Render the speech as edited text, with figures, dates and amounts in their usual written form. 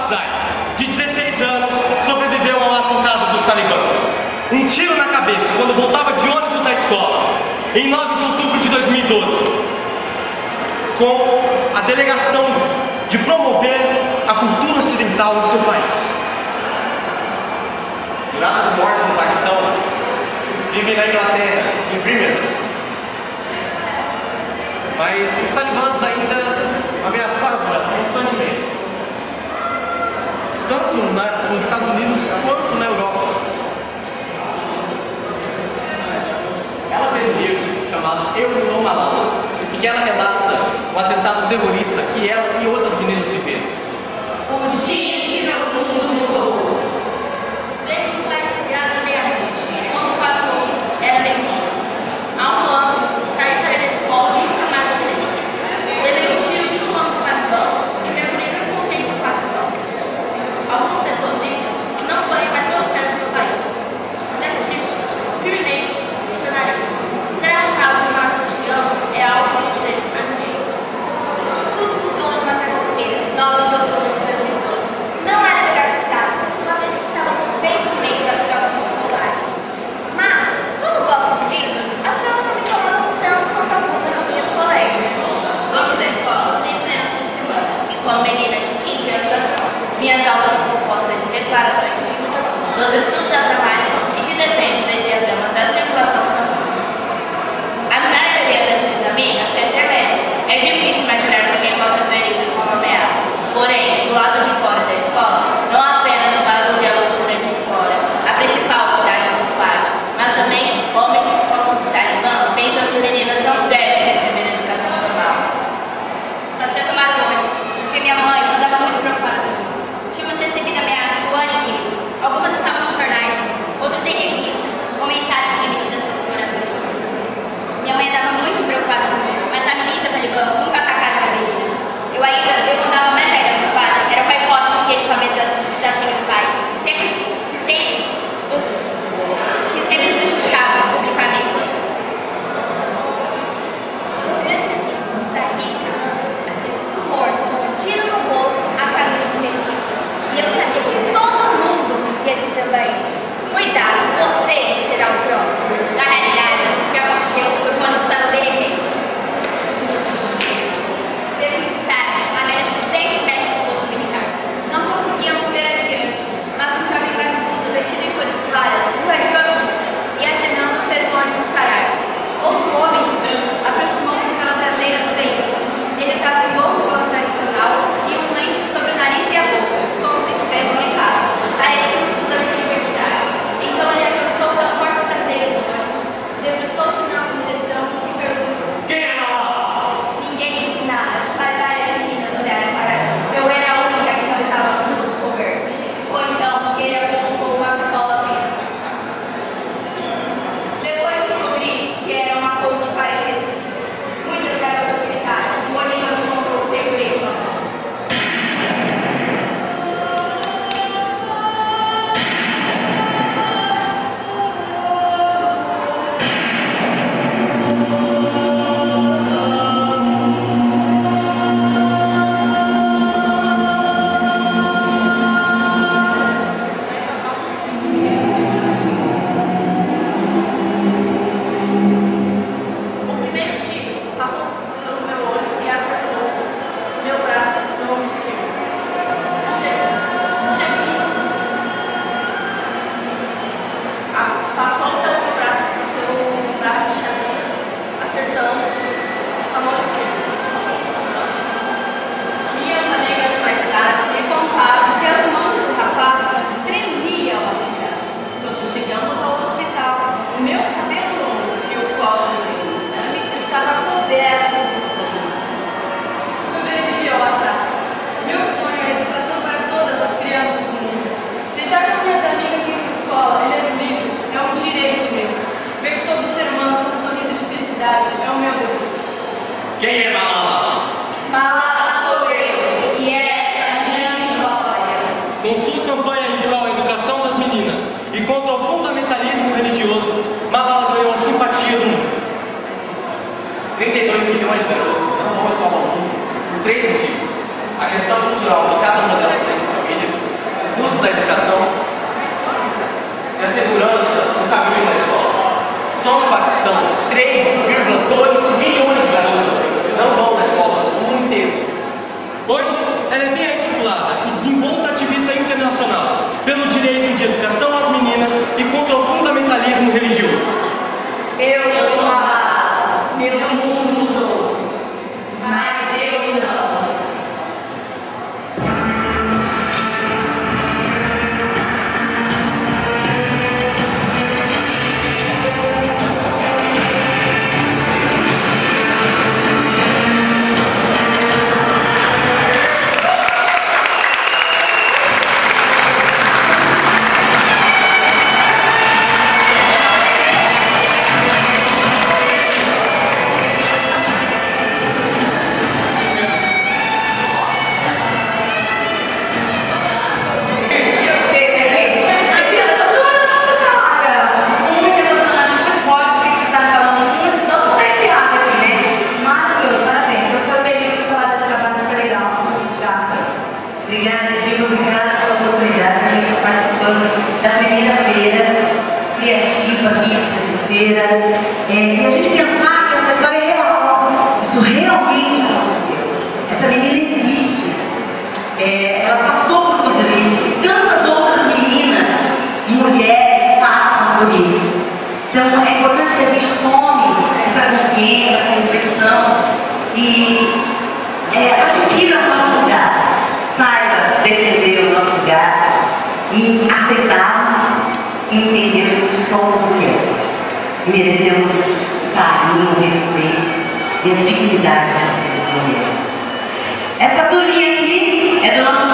Afzai, de 16 anos, sobreviveu a um atentado dos talibãs. Um tiro na cabeça quando voltava de ônibus à escola, em 9 de outubro de 2012, com a delegação de promover a cultura ocidental em seu país. Juradas de morte no Paquistão, vivem na Inglaterra, em Birmingham. Mas os talibãs ainda ameaçavam constantemente, tanto nos Estados Unidos quanto na Europa. Ela fez um livro chamado Eu Sou Malala, em que ela relata o atentado terrorista que ela e outras meninas viveram. O dia que meu mundo mudou. Desde o país criado à meia-noite, quando passou, era meio-dia. Há um ano, saí para ir à escola e nunca mais voltei. Levei um tiro de um anos de Talibã e mergulhei no inconsciente do Paquistão. Algumas pessoas dizem que não porei mais meus pés no meu país. Mas acredito, firmemente, que tornarei. Será um caso de uma nação que se ama? É algo que não desejo para ninguém. Tudo mudou numa terça-feira, 9 de outubro de 2012. Não era melhor das datas, uma vez que estávamos bem no meio das provas escolares. Mas, como gosto de livros, as provas não me incomodam tanto quanto algumas de minhas colegas. Vamos à escola 6 manhãs por semana e com a menina de 15 anos atrás. Minhas aulas são compostas de declarações químicas, dos estudos da gramática e de desenhos de diagramas da circulação sanguínea. A maioria das minhas amigas quer ser médica. É difícil imaginar que alguém possa ver isso como ameaça. Porém, do lado de fora da escola, não apenas o barulho e a loucura de ir embora, a principal cidade dos pátios, mas também homens como os talibãs pensam que meninas não devem receber educação formal. Passei a tomar ônibus, porque minha mãe andava muito preocupada. Tínhamos recebido ameaças do ano inteiro. Algumas estavam nos jornais, outras em revistas, ou mensagens emitidas pelos moradores. Minha mãe andava muito preocupada comigo, mas a milícia talibã nunca atacaram a menina. Eu andava mais ainda preocupada, era com a hipótese de que eles somente desassassem meu pai, que sempre nos prejudicava publicamente. O grande amigo, Sahib Khan, havia sido morto com um tiro no rosto a caminho de Mesquita. E eu sabia que todo mundo vivia dizendo a ele: cuidado, você será o próximo. Na realidade, o que aconteceu foi quando eu estava derretendo. Devemos estar a menos de 200 metros do posto militar. Não conseguíamos ver adiante, mas um jovem barbudo vestido em cores claras invadiu a pista e, acenando, fez o ônibus parar. Outro homem de branco aproximou-se pela traseira do veículo. Ele usava um gorro de lã tradicional e um lenço sobre o nariz e a boca, como se estivesse gripado. Parecia um estudante universitário. Então ele avançou pela porta traseira do ônibus, debruçou-se na nossa direção e perguntou: Quem é Malala? ninguém disse nada, mas várias meninas olharam para mim. Eu era a única que não estava com o rosto coberto. Foi então que ele apontou uma pistola para mim. Depois descobri que era uma coach 45. Muitas garotas gritaram. O ônibus encontrou segurança. O primeiro tiro passou pelo meu olho e acertou meu braço no ombro esquerdo. O segundo passou pelo meu braço esquerdo, acertando a mão esquerda. Minhas amigas mais tarde me contaram que as mãos do rapaz tremiam ao atirar. Quando chegamos ao hospital, o meu cabelo longo e o colo de Nami estava coberto de sangue. Sobrevivi ao ataque. Meu sonho é a educação para todas as crianças do mundo. Sentar com minhas amigas e ir para a escola, ler um livro, é um direito meu. Ver todo ser humano com um sorriso de felicidade é o meu desejo. Quem é Malala? Malala sou eu, e essa é a minha história. Com sua campanha em prol da educação das meninas e contra o fundamentalismo religioso, Malala ganhou a simpatia do mundo. 32 milhões de garotos não vão à escola ao mundo por 3 motivos: a questão cultural que cada uma delas tem na família, pelo direito de educação às meninas e contra o fundamentalismo religioso. Eu sou Malala, meu mundo mudou, mas eu não. Da primeira feira criativa aqui, dessa feira, e a gente pensar que essa história é real, isso realmente aconteceu. Essa menina existe, ela passou por tudo isso, e tantas outras meninas e mulheres passam por isso. Então é importante que a gente tome essa consciência, essa reflexão e adquira o nosso lugar, saiba defender o nosso lugar e aceitarmos e entendermos que somos mulheres e merecemos carinho, respeito e a dignidade de sermos mulheres. Essa turminha aqui é do nosso